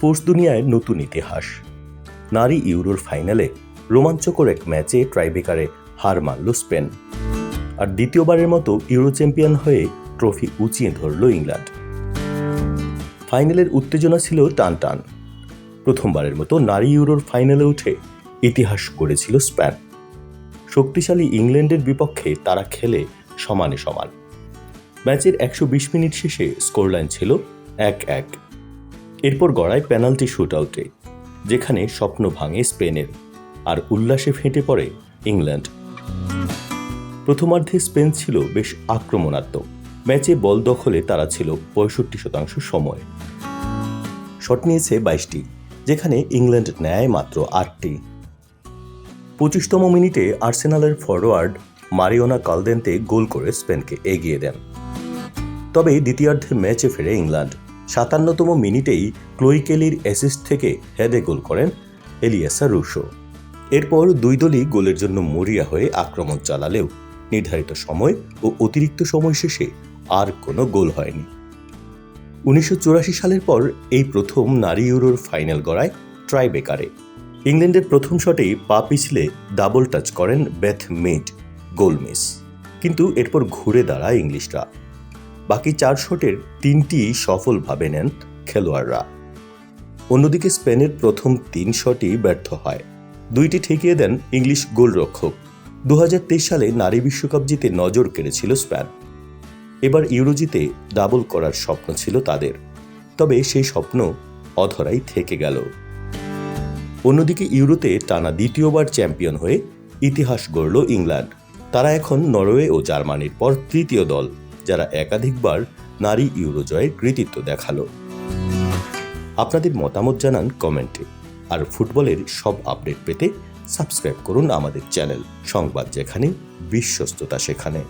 Sports দুনিয়ায় নতুন ইতিহাস। নারী ইউরোর ফাইনালে রোমাঞ্চকর এক ম্যাচে ট্রাইব্রেকারে হার মানল স্পেন। আর দ্বিতীয়বারের মতো ইউরো চ্যাম্পিয়ন হয়ে ট্রফি উঁচিয়ে ধরল ইংল্যান্ড। ফাইনালের উত্তেজনা ছিল টান টান। প্রথমবারের মতো নারী ইউরোর ফাইনালে উঠে ইতিহাস গড়েছিল স্পেন। শক্তিশালী ইংল্যান্ডের বিপক্ষে তারা খেলে সমানে সমান। ম্যাচের 120 মিনিট শেষে স্কোরলাইন ছিল 1-1। এরপর গড়ায় পেনাল্টি শুটআউটে, যেখানে স্বপ্ন ভাঙে স্পেনের আর উল্লাসে ফেটে পড়ে ইংল্যান্ড। প্রথমার্ধে স্পেন ছিল বেশ আক্রমণাত্মক। ম্যাচে বল দখলে তারা ছিল 65% সময়। শট নিয়েছে 22টি, যেখানে ইংল্যান্ড নেয় মাত্র 8টি। 25তম মিনিটে আর্সেনালের ফরোয়ার্ড মারিওনা কালদেন্তে গোল করে স্পেনকে এগিয়ে দেন। তবে দ্বিতীয়ার্ধে ম্যাচে ফেরে ইংল্যান্ড। 57তম মিনিটেই ক্লোই কেলির অ্যাসিস্ট থেকে হেডে গোল করেন এলিয়েসার রুশো। এরপর দুই দলই গোলের জন্য মরিয়া হয়ে আক্রমণ চালালেও নির্ধারিত সময় ও অতিরিক্ত সময় শেষে আর কোনো গোল হয়নি। 1984 সালের পর এই প্রথম নারী ইউরোর ফাইনাল গড়ায় ট্রাইব্রেকারে। ইংল্যান্ডের প্রথম শটেই পা পিছলে ডাবল টাচ করেন বেথ মেড, গোল মিস। কিন্তু এরপর ঘুরে দাঁড়ায় ইংলিশরা। বাকি 4 শটের 3টি সফলভাবে নেন খেলোয়াড়রা। অন্যদিকে স্পেনের প্রথম 3 শটই ব্যর্থ হয়, 2টি ঠেকিয়ে দেন ইংলিশ গোলরক্ষক। 2023 সালে নারী বিশ্বকাপ জিতে নজর কেড়েছিল স্পেন। এবার ইউরো জিতে ডাবল করার স্বপ্ন ছিল তাদের, তবে সেই স্বপ্ন অধরাই থেকে গেল। অন্যদিকে ইউরোতে টানা দ্বিতীয়বার চ্যাম্পিয়ন হয়ে ইতিহাস গড়ল ইংল্যান্ড। তারা এখন নরওয়ে ও জার্মানির পর তৃতীয় দল যারা একাধিকবার নারী ইউরো জয়ের কৃতিত্ব দেখালো। আপনাদের মতামত জানান কমেন্টে। আর ফুটবলের সব আপডেট পেতে সাবস্ক্রাইব করুন আমাদের চ্যানেল। সংবাদ যেখানে, বিশ্বস্ততা সেখানে।